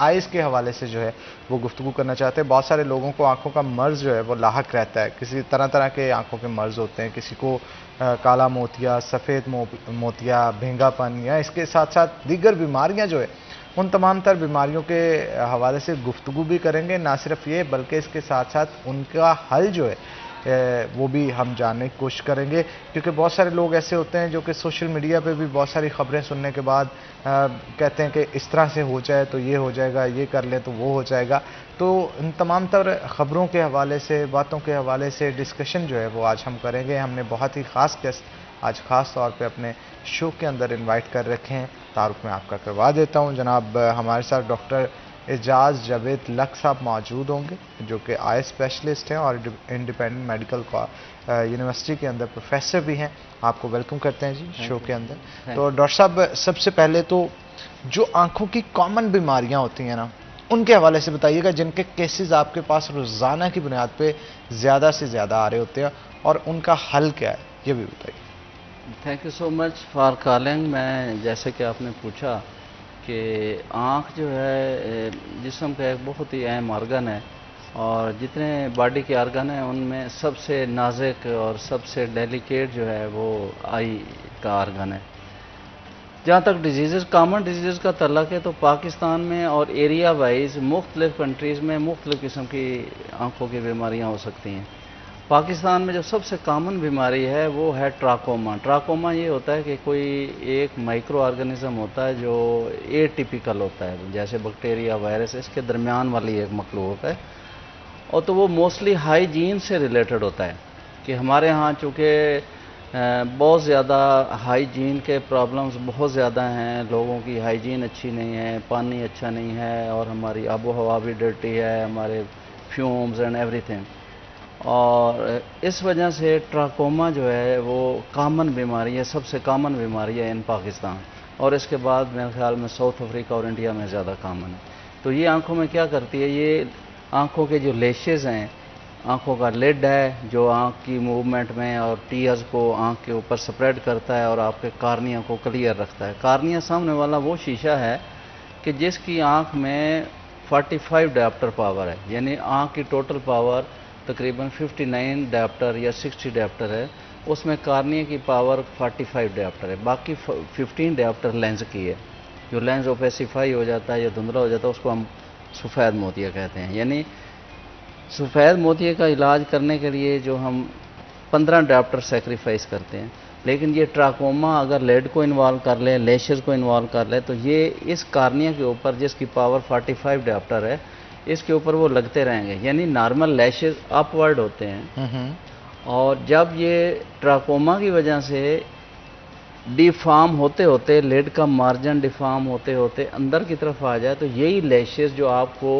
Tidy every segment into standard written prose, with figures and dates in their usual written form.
Eyes کے حوالے سے جو ہے وہ گفتگو کرنا چاہتے ہیں. بہت سارے لوگوں کو آنکھوں کا مرض جو ہے وہ لاحق رہتا ہے. کسی طرح طرح کے آنکھوں کے مرض ہوتے ہیں. کسی کو کالا موتیا، سفید موتیا، بھینگا پن، یا اس کے ساتھ ساتھ دیگر بیماریاں جو ہے ان تمام تر بیماریوں کے حوالے سے گفتگو بھی کریں گے. نہ صرف یہ بلکہ اس کے ساتھ ساتھ ان کا حل جو ہے وہ بھی ہم جاننے کی کوشش کریں گے. کیونکہ بہت سارے لوگ ایسے ہوتے ہیں جو کہ سوشل میڈیا پہ بھی بہت ساری خبریں سننے کے بعد کہتے ہیں کہ اس طرح سے ہو جائے تو یہ ہو جائے گا، یہ کر لیں تو وہ ہو جائے گا. تو ان تمام تر خبروں کے حوالے سے، باتوں کے حوالے سے ڈسکشن جو ہے وہ آج ہم کریں گے. ہم نے بہت ہی خاص گیسٹ آج خاص طور پہ اپنے شو کے اندر انوائٹ کر رکھے ہیں. تعارف میں آپ کا کروا دیتا ہوں. جناب ہمارے ساتھ ڈاکٹر اعجاز جاوید لک صاحب موجود ہوں گے، جو کہ آئی اسپیشلسٹ ہیں اور انڈیپینڈنٹ میڈیکل یونیورسٹی کے اندر پروفیسر بھی ہیں. آپ کو ویلکم کرتے ہیں جی شو کے اندر. تو ڈاکٹر صاحب سب سے پہلے تو جو آنکھوں کی کامن بیماریاں ہوتی ہیں نا، ان کے حوالے سے بتائیے گا جن کے کیسز آپ کے پاس روزانہ کی بنیاد پہ زیادہ سے زیادہ آ رہے ہوتے ہیں، اور ان کا حل کیا ہے یہ بھی بتائیے. Thank you so much for calling. میں جیسے کہ آپ نے پوچھا کہ آنکھ جو ہے جسم کا ایک بہت ہی اہم آرگن ہے، اور جتنے باڈی کے آرگن ہیں ان میں سب سے نازک اور سب سے ڈیلیکیٹ جو ہے وہ آئی کا آرگن ہے. جہاں تک ڈیزیزز، کامن ڈیزیزز کا تعلق ہے، تو پاکستان میں اور ایریا وائز مختلف کنٹریز میں مختلف قسم کی آنکھوں کی بیماریاں ہو سکتی ہیں. پاکستان میں جو سب سے کامن بیماری ہے وہ ہے ٹراکوما. ٹراکوما یہ ہوتا ہے کہ کوئی ایک مائکرو آرگنزم ہوتا ہے جو اے ٹیپیکل ہوتا ہے، جیسے بیکٹیریا، وائرس، اس کے درمیان والی ایک مخلوق ہے. اور تو وہ موسٹلی ہائیجین سے ریلیٹڈ ہوتا ہے کہ ہمارے ہاں چونکہ بہت زیادہ ہائیجین کے پرابلمز بہت زیادہ ہیں. لوگوں کی ہائیجین اچھی نہیں ہے، پانی اچھا نہیں ہے، اور ہماری آب و ہوا بھی ڈرٹی ہے، ہمارے فیومز اینڈ ایوری تھنگ. اور اس وجہ سے ٹراکوما جو ہے وہ کامن بیماری ہے، سب سے کامن بیماری ہے ان پاکستان. اور اس کے بعد میرے خیال میں ساؤتھ افریقہ اور انڈیا میں زیادہ کامن ہے. تو یہ آنکھوں میں کیا کرتی ہے، یہ آنکھوں کے جو لیشز ہیں، آنکھوں کا لڈ ہے جو آنکھ کی موومنٹ میں اور ٹیئرز کو آنکھ کے اوپر سپریڈ کرتا ہے اور آپ کے کارنیا کو کلیئر رکھتا ہے. کارنیا سامنے والا وہ شیشہ ہے کہ جس کی آنکھ میں 45 ڈیopter پاور ہے، یعنی آنکھ کی ٹوٹل پاور تقریباً 59 ڈیopter یا 60 ڈیopter ہے. اس میں کارنیا کی پاور 45 ڈیopter ہے، باقی 15 ڈیopter لینز کی ہے. جو لینز اوپیسیفائی ہو جاتا ہے یا دھندلا ہو جاتا ہے اس کو ہم سفید موتیا کہتے ہیں. یعنی سفید موتیے کا علاج کرنے کے لیے جو ہم 15 ڈیopter سیکریفائس کرتے ہیں. لیکن یہ ٹراکوما اگر لیڈ کو انوالو کر لے، لیشز کو انوالو کر لے، تو یہ اس کارنیا کے اوپر جس کی پاور 45 ڈیopter ہے اس کے اوپر وہ لگتے رہیں گے. یعنی نارمل لیشز اپ ورڈ ہوتے ہیں، اور جب یہ ٹراکوما کی وجہ سے ڈیفارم ہوتے ہوتے، لیڈ کا مارجن ڈیفارم ہوتے ہوتے اندر کی طرف آ جائے، تو یہی لیشز جو آپ کو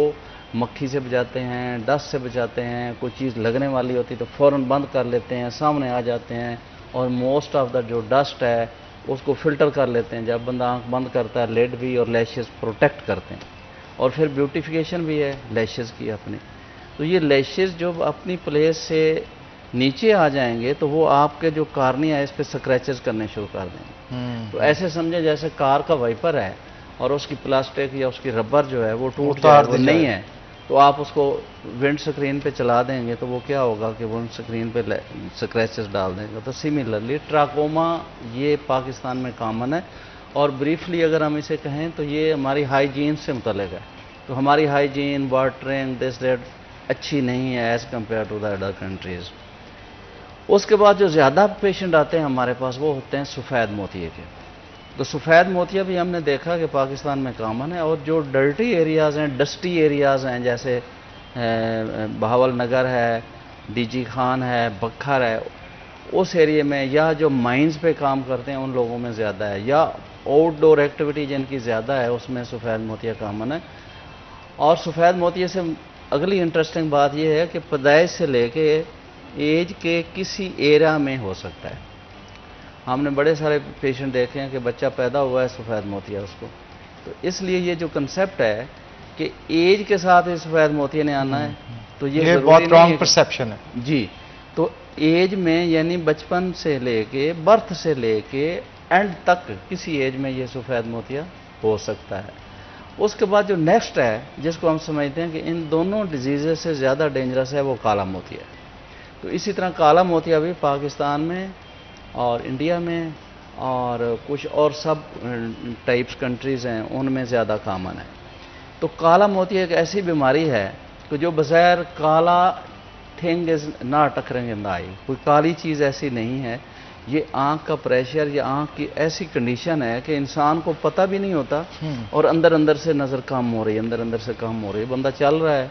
مکھی سے بچاتے ہیں، ڈسٹ سے بچاتے ہیں، کوئی چیز لگنے والی ہوتی تو فوراً بند کر لیتے ہیں، سامنے آ جاتے ہیں، اور موسٹ آف دا جو ڈسٹ ہے اس کو فلٹر کر لیتے ہیں. جب بندہ آنکھ بند کرتا ہے لیڈ بھی اور لیشز پروٹیکٹ کرتے ہیں. اور پھر بیوٹیفیکیشن بھی ہے لیشز کی اپنی. تو یہ لیشز جو اپنی پلیس سے نیچے آ جائیں گے تو وہ آپ کے جو کارنیا ہے اس پہ سکریچز کرنے شروع کر دیں گے. تو ایسے سمجھے جیسے کار کا وائپر ہے اور اس کی پلاسٹک یا اس کی ربر جو ہے وہ ٹوٹ جائے، وہ نہیں ہے، تو آپ اس کو ونڈ سکرین پہ چلا دیں گے تو وہ کیا ہوگا کہ ونڈ سکرین پہ سکریچز ڈال دیں گے. تو سملرلی ٹراکوما یہ پاکستان میں کامن ہے. اور بریفلی اگر ہم اسے کہیں تو یہ ہماری ہائیجین سے متعلق ہے. تو ہماری ہائیجین، واٹرنگ، دس دیٹ اچھی نہیں ہے as compare to the other countries. اس کے بعد جو زیادہ پیشنٹ آتے ہیں ہمارے پاس وہ ہوتے ہیں سفید موتیے کے. تو سفید موتیا بھی ہم نے دیکھا کہ پاکستان میں کامن ہے. اور جو ڈرٹی ایریاز ہیں، ڈسٹی ایریاز ہیں، جیسے بہاول نگر ہے، ڈی جی خان ہے، بکھر ہے، اس ایریے میں، یا جو مائنز پہ کام کرتے ہیں ان لوگوں میں زیادہ ہے، یا آؤٹ ڈور ایکٹیویٹی جن کی زیادہ ہے اس میں سفید موتیا کامن ہے. اور سفید موتیے سے اگلی انٹرسٹنگ بات یہ ہے کہ پیدائش سے لے کے ایج کے کسی ایرا میں ہو سکتا ہے. ہم نے بڑے سارے پیشنٹ دیکھے ہیں کہ بچہ پیدا ہوا ہے سفید موتیا اس کو. تو اس لیے یہ جو کنسیپٹ ہے کہ ایج کے ساتھ ہی سفید موتیا نے آنا ہے، تو یہ بہت رانگ پرسیپشن ہے. جی. تو ایج میں یعنی بچپن سے لے کے، برتھ سے لے کے اینڈ تک کسی ایج میں یہ سفید موتیا ہو سکتا ہے. اس کے بعد جو نیکسٹ ہے جس کو ہم سمجھتے ہیں کہ ان دونوں ڈیزیزز سے زیادہ ڈینجرس ہے وہ کالا موتیا ہے. تو اسی طرح کالا موتیا بھی پاکستان میں اور انڈیا میں اور کچھ اور سب ٹائپس کنٹریز ہیں ان میں زیادہ کامن ہے. تو کالا موتیا ایک ایسی بیماری ہے کہ جو بظاہر کالا thing is not occurring in the eye, کوئی کالی چیز ایسی نہیں ہے. یہ آنکھ کا پریشر یا آنکھ کی ایسی کنڈیشن ہے کہ انسان کو پتہ بھی نہیں ہوتا اور اندر اندر سے نظر کم ہو رہی ہے، اندر اندر سے کم ہو رہی ہے، بندہ چل رہا ہے.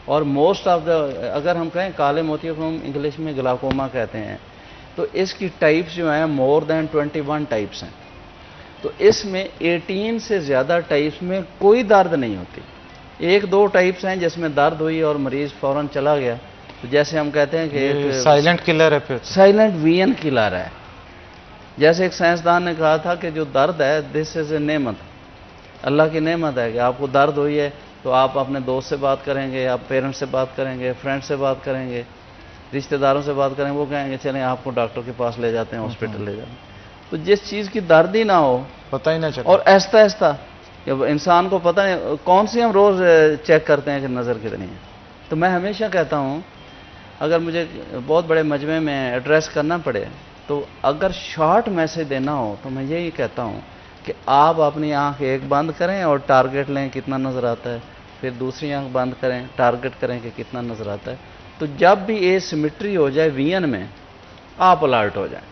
اور موسٹ آف دا اگر ہم کہیں کالے موتیا کو ہم انگلش میں گلاکوما کہتے ہیں، تو اس کی ٹائپس جو ہیں مور دین 21 ٹائپس ہیں. تو اس میں 18 سے زیادہ ٹائپس میں کوئی درد نہیں ہوتی. ایک دو ٹائپس ہیں جس میں درد ہوئی اور مریض فوراً چلا گیا. تو جیسے ہم کہتے ہیں کہ ایک سائلنٹ کلر ہے، پھر سائلنٹ وین کلر ہے. جیسے ایک سائنسدان نے کہا تھا کہ جو درد ہے دس از اے نعمت، اللہ کی نعمت ہے کہ آپ کو درد ہوئی ہے تو آپ اپنے دوست سے بات کریں گے، آپ پیرنٹ سے بات کریں گے، فرینڈ سے بات کریں گے، رشتہ داروں سے بات کریں گے، وہ کہیں گے چلیں آپ کو ڈاکٹر کے پاس لے جاتے ہیں، ہاسپٹل لے جاتے ہیں. تو جس چیز کی درد ہی نہ ہو پتہ ہی نہ چلے. اور آہستہ آہستہ جب انسان کو پتہ نہیں کون سی ہم روز چیک کرتے ہیں کہ نظر کتنی ہے. تو میں ہمیشہ کہتا ہوں اگر مجھے بہت بڑے مجمع میں ایڈریس کرنا پڑے تو اگر شارٹ میسج دینا ہو تو میں یہی کہتا ہوں کہ آپ اپنی آنکھ ایک بند کریں اور ٹارگٹ لیں کتنا نظر آتا ہے، پھر دوسری آنکھ بند کریں ٹارگٹ کریں کہ کتنا نظر آتا ہے. تو جب بھی اے سیمیٹری ہو جائے وین میں آپ الرٹ ہو جائیں،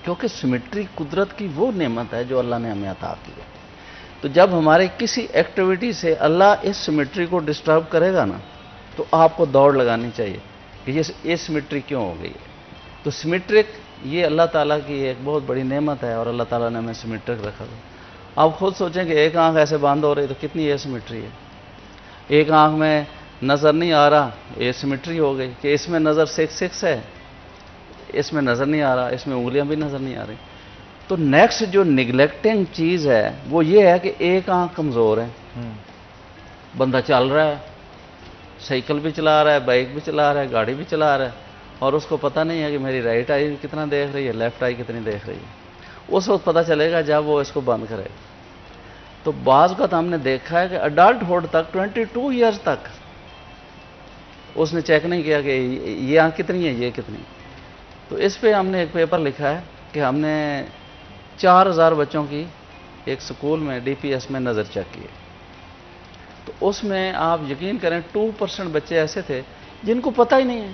کیونکہ سیمیٹری قدرت کی وہ نعمت ہے جو اللہ نے ہمیں عطا کی ہے. تو جب ہمارے کسی ایکٹیویٹی سے اللہ اس سیمیٹری کو ڈسٹرب کرے گا نا تو آپ کو دوڑ لگانی چاہیے کہ یہ سیمیٹری کیوں ہو گئی ہے. تو سیمیٹرک یہ اللہ تعالیٰ کی ایک بہت بڑی نعمت ہے اور اللہ تعالیٰ نے ہمیں سیمیٹرک رکھا تھا. آپ خود سوچیں کہ ایک آنکھ ایسے بند ہو رہی تو کتنی اے سیمیٹری ہے. ایک آنکھ میں نظر نہیں آ رہا، اے سیمیٹری ہو گئی کہ اس میں نظر 6 ہے، اس میں نظر نہیں آ رہا، اس میں انگلیاں بھی نظر نہیں آ رہی. تو نیکسٹ جو نگلیکٹنگ چیز ہے وہ یہ ہے کہ ایک آنکھ کمزور ہے، بندہ چل رہا ہے، سائیکل بھی چلا رہا ہے، بائک بھی چلا رہا ہے، گاڑی بھی چلا رہا ہے اور اس کو پتہ نہیں ہے کہ میری رائٹ آئی کتنا دیکھ رہی ہے، لیفٹ آئی کتنی دیکھ رہی ہے. اس وقت پتہ چلے گا جب وہ اس کو بند کرے گا. تو بعض کا ہم نے دیکھا ہے کہ اڈلٹ ہوڈ تک 22 ایئرز تک اس نے چیک نہیں کیا کہ یہ آنکھ کتنی ہے، یہ کتنی. تو اس پہ ہم نے ایک پیپر لکھا ہے کہ ہم نے 4000 بچوں کی ایک سکول میں DPS میں نظر چیک کی. تو اس میں آپ یقین کریں 2% بچے ایسے تھے جن کو پتہ ہی نہیں ہے.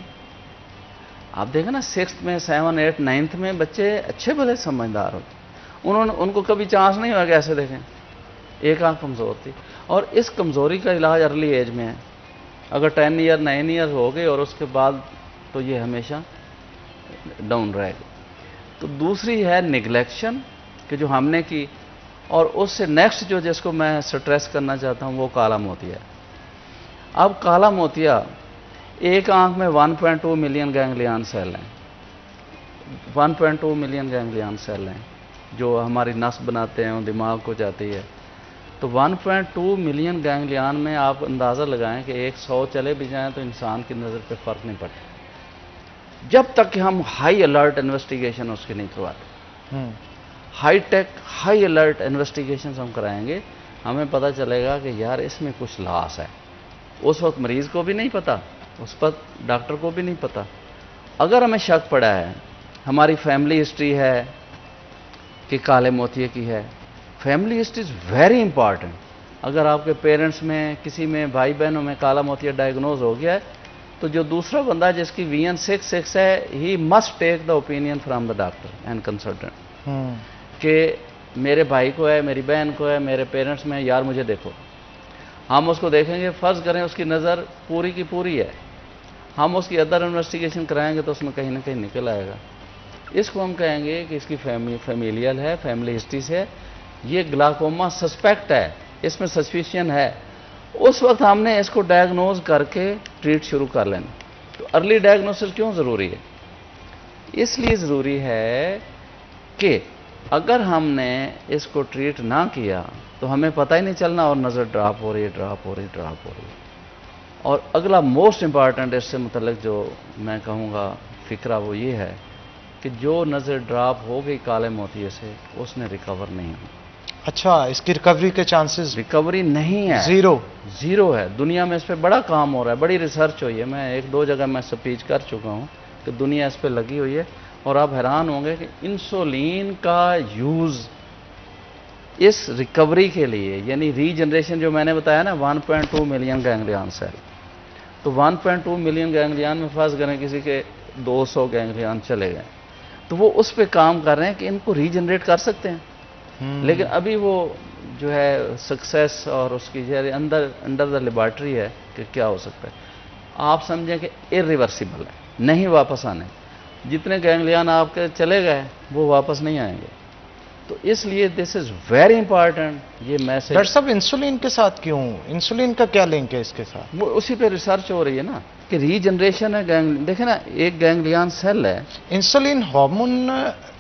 آپ دیکھیں نا 6th میں 7, 8, 9th میں بچے اچھے بھلے سمجھدار ہوتے، ان کو کبھی چانس نہیں ہوا کہ ایسے دیکھیں. ایک آنکھ کمزور تھی اور اس کمزوری کا علاج ارلی ایج میں ہے. اگر 10 ایئر 9 ایئر ہو گئے اور اس کے بعد تو یہ ہمیشہ ڈاؤن رہے گا. تو دوسری ہے نگلیکشن کہ جو ہم نے کی، اور اس سے نیکسٹ جو جس کو میں سٹریس کرنا چاہتا ہوں وہ کالا موتیا ہے. اب کالا موتیا ایک آنکھ میں 1.2 ملین گینگلیان سیل ہیں، 1.2 ملین گینگلیان سیل ہیں جو ہماری نس بناتے ہیں، دماغ کو جاتی ہے. تو 1.2 ملین گینگلیان میں آپ اندازہ لگائیں کہ 100 چلے بھی جائیں تو انسان کی نظر پہ فرق نہیں پڑتا جب تک کہ ہم ہائی الرٹ انویسٹیگیشن اس کی نہیں کرواتے. High tech high alert investigation ہم کرائیں گے، ہمیں پتہ چلے گا کہ یار اس میں کچھ لاس ہے. اس وقت مریض کو بھی نہیں پتا، اس پر ڈاکٹر کو بھی نہیں پتا. اگر ہمیں شک پڑا ہے، ہماری فیملی ہسٹری ہے کہ کالے موتیے کی ہے. Family history is very important. اگر آپ کے پیرنٹس میں کسی میں بھائی بہنوں میں کالا موتیا ڈائگنوز ہو گیا ہے تو جو دوسرا بندہ جس کی VN 6 ہے he must take the opinion from the doctor and consultant کہ میرے بھائی کو ہے، میری بہن کو ہے، میرے پیرنٹس میں، یار مجھے دیکھو. ہم اس کو دیکھیں گے، فرض کریں اس کی نظر پوری کی پوری ہے، ہم اس کی ادر انویسٹیگیشن کرائیں گے تو اس میں کہیں نہ کہیں نکل آئے گا. اس کو ہم کہیں گے کہ اس کی فیمیلیل ہے، فیملی ہسٹری سے، یہ گلاکوما سسپیکٹ ہے، اس میں سسپیشن ہے. اس وقت ہم نے اس کو ڈائگنوز کر کے ٹریٹ شروع کر لینا. تو ارلی ڈائگنوسس کیوں ضروری ہے؟ اس لیے ضروری ہے کہ اگر ہم نے اس کو ٹریٹ نہ کیا تو ہمیں پتہ ہی نہیں چلنا اور نظر ڈراپ ہو رہی ہے، ڈراپ ہو رہی ہے، ڈراپ ہو رہی ہے. اور اگلا موسٹ امپارٹنٹ اس سے متعلق جو میں کہوں گا فکرہ وہ یہ ہے کہ جو نظر ڈراپ ہو گئی کالے موتیے سے اس نے ریکور نہیں ہوئی. اچھا، اس کی ریکوری کے چانسز ریکوری نہیں ہے، زیرو ہے. دنیا میں اس پہ بڑا کام ہو رہا ہے، بڑی ریسرچ ہوئی ہے. میں 1-2 جگہ میں سپیچ کر چکا ہوں کہ دنیا اس پہ لگی ہوئی ہے. اور آپ حیران ہوں گے کہ انسولین کا یوز اس ریکوری کے لیے، یعنی ری جنریشن جو میں نے بتایا نا 1.2 ملین گینگلیان سیل، تو 1.2 ملین گینگلیان میں فرض کریں کسی کے 200 گینگلیان چلے گئے، تو وہ اس پہ کام کر رہے ہیں کہ ان کو ری جنریٹ کر سکتے ہیں. لیکن ابھی وہ جو ہے سکسیس اور اس کی انڈر دا لیبارٹری ہے کہ کیا ہو سکتا ہے. آپ سمجھیں کہ irreversible ہے، نہیں واپس آنے. جتنے گینگلیان آپ کے چلے گئے وہ واپس نہیں آئیں گے. تو اس لیے دس از ویری امپارٹنٹ یہ میسج. ڈاکٹر صاحب انسولین کے ساتھ کیوں؟ انسولین کا کیا لنک ہے اس کے ساتھ؟ وہ اسی پہ ریسرچ ہو رہی ہے نا کہ ری جنریشن ہے. دیکھیں نا، ایک گینگلیان سیل ہے. انسولین ہارمون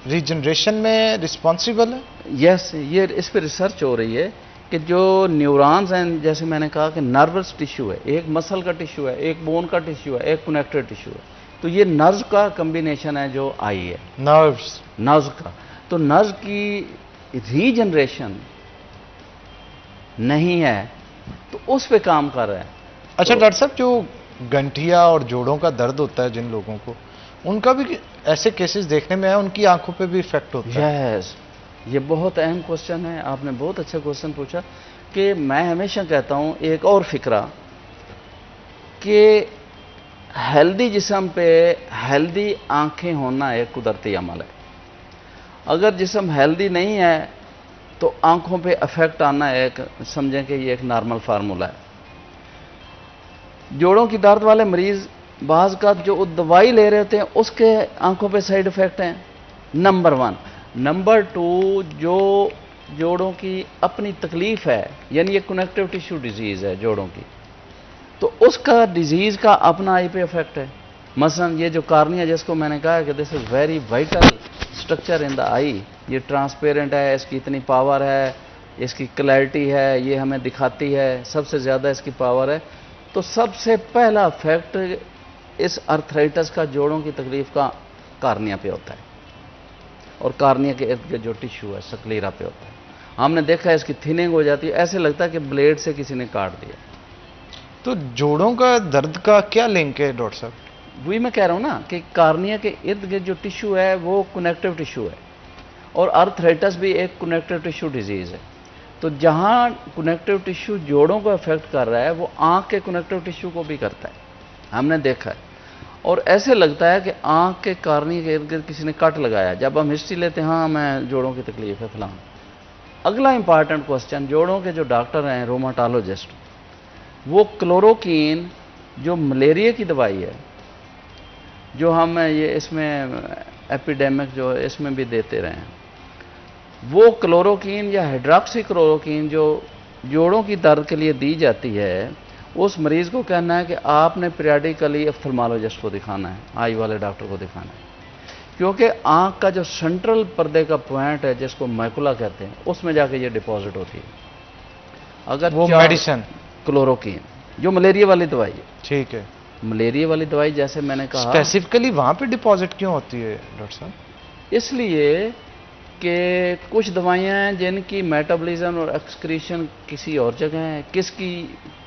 ریجنریشن میں رسپانسیبل ہے؟ یس، یہ اس پہ ریسرچ ہو رہی ہے کہ جو نیورانز ہیں، جیسے میں نے کہا کہ نروس ٹیشو ہے، ایک مسل کا ٹیشو ہے، ایک بون کا ٹیشو ہے، ایک کنیکٹڈ ٹیشو ہے. تو یہ نرز کا کمبینیشن ہے جو آئی ہے، نرز کا. تو نرز کی ری جنریشن نہیں ہے تو اس پہ کام کر رہا ہے. اچھا ڈاکٹر صاحب، جو گنٹھیا اور جوڑوں کا درد ہوتا ہے جن لوگوں کو، ان کا بھی ایسے کیسز دیکھنے میں آئے، ان کی آنکھوں پہ بھی ایفیکٹ ہوتا ہے؟ یس، یہ بہت اہم کوشچن ہے. آپ نے بہت اچھا کوشچن پوچھا. کہ میں ہمیشہ کہتا ہوں ایک اور فکرہ کہ ہیلدی جسم پہ ہیلدی آنکھیں ہونا ایک قدرتی عمل ہے. اگر جسم ہیلدی نہیں ہے تو آنکھوں پہ افیکٹ آنا ایک، سمجھیں کہ یہ ایک نارمل فارمولا ہے. جوڑوں کی درد والے مریض بعض کا جو دوائی لے رہے ہوتے ہیں اس کے آنکھوں پہ سائیڈ افیکٹ ہیں، نمبر 1. نمبر 2، جو جوڑوں کی اپنی تکلیف ہے، یعنی یہ کنیکٹیو ٹیشو ڈیزیز ہے جوڑوں کی، تو اس کا ڈیزیز کا اپنا آئی پہ افیکٹ ہے. مثلا یہ جو کارنیا جس کو میں نے کہا کہ this is very vital structure in the eye, یہ ٹرانسپیرنٹ ہے، اس کی اتنی پاور ہے، اس کی کلیئرٹی ہے، یہ ہمیں دکھاتی ہے، سب سے زیادہ اس کی پاور ہے. تو سب سے پہلا افیکٹ اس ارتھرائٹس کا، جوڑوں کی تکلیف کا، کارنیا پہ ہوتا ہے. اور کارنیا کے ارد گرد جو ٹیشو ہے سکلیرا پہ ہوتا ہے. ہم نے دیکھا ہے اس کی تھننگ ہو جاتی ہے، ایسے لگتا ہے کہ بلیڈ سے کسی نے کاٹ دیا. تو جوڑوں کا درد کا کیا لنک ہے ڈاکٹر صاحب؟ وہی میں کہہ رہا ہوں نا کہ کارنیا کے ارد گرد جو ٹیشو ہے وہ کنیکٹیو ٹیشو ہے، اور ارتھرائٹس بھی ایک کنیکٹیو ٹیشو ڈیزیز ہے. تو جہاں کنیکٹیو ٹیشو جوڑوں کو افیکٹ کر رہا ہے وہ آنکھ کے کنیکٹیو ٹیشو کو بھی کرتا ہے، ہم نے دیکھا ہے. اور ایسے لگتا ہے کہ آنکھ کے کارنیا کے ارد گرد کسی نے کٹ لگایا. جب ہم ہسٹری لیتے ہیں، ہاں میں جوڑوں کی تکلیف ہے فلاں. اگلا امپارٹنٹ کوسچن، جوڑوں کے جو ڈاکٹر ہیں روماٹالوجسٹ، وہ کلوروکین جو ملیریا کی دوائی ہے، جو ہم یہ اس میں ایپیڈیمک جو اس میں بھی دیتے رہے ہیں، وہ کلوروکین یا ہائیڈراکسی کلوروکین جو جوڑوں کی درد کے لیے دی جاتی ہے، اس مریض کو کہنا ہے کہ آپ نے پیریاڈیکلی اپتھلمالوجسٹ کو دکھانا ہے، آئی والے ڈاکٹر کو دکھانا ہے. کیونکہ آنکھ کا جو سینٹرل پردے کا پوائنٹ ہے جس کو میکولا کہتے ہیں، اس میں جا کے یہ ڈپازٹ ہوتی ہے. اگر وہ میڈیسن کلوروکین جو ملیریا والی دوائی ہے، ٹھیک ہے، ملیریا والی دوائی جیسے میں نے کہا، اسپیسیفکلی وہاں پہ ڈپازٹ کیوں ہوتی ہے ڈاکٹر صاحب؟ اس لیے کہ کچھ دوائیاں ہیں جن کی میٹابولزم اور ایکسکریشن کسی اور جگہ ہے.